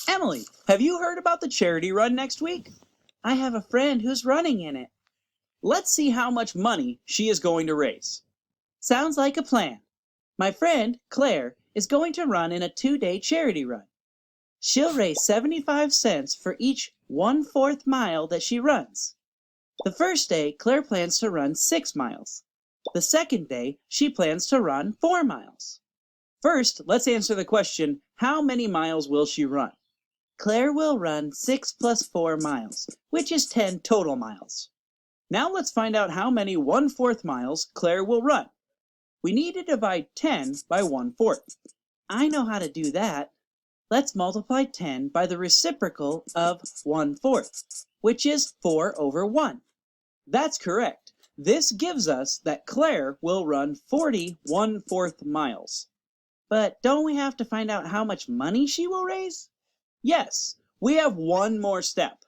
Emily, have you heard about the charity run next week? I have a friend who's running in it. Let's see how much money she is going to raise. Sounds like a plan. My friend, Claire, is going to run in a 2-day charity run. She'll raise 75 cents for each 1/4 mile that she runs. The first day, Claire plans to run 6 miles. The second day, she plans to run 4 miles. First, let's answer the question, how many miles will she run? Claire will run 6 plus 4 miles, which is 10 total miles. Now let's find out how many 1/4 miles Claire will run. We need to divide 10 by 1/4. I know how to do that. Let's multiply 10 by the reciprocal of 1/4, which is 4/1. That's correct. This gives us that Claire will run 40 1/4 miles. But don't we have to find out how much money she will raise? Yes, we have one more step.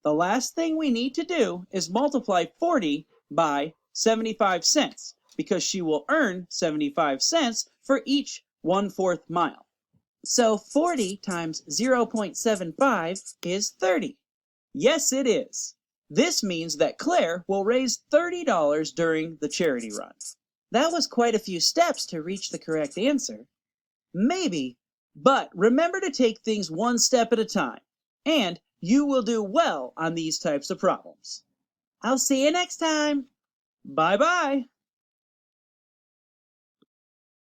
The last thing we need to do is multiply 40 by 75 cents because she will earn 75 cents for each 1/4 mile. So 40 times 0.75 is 30. Yes, it is. This means that Claire will raise $30 during the charity run. That was quite a few steps to reach the correct answer. Maybe, but remember to take things one step at a time, and you will do well on these types of problems. I'll see you next time. Bye-bye.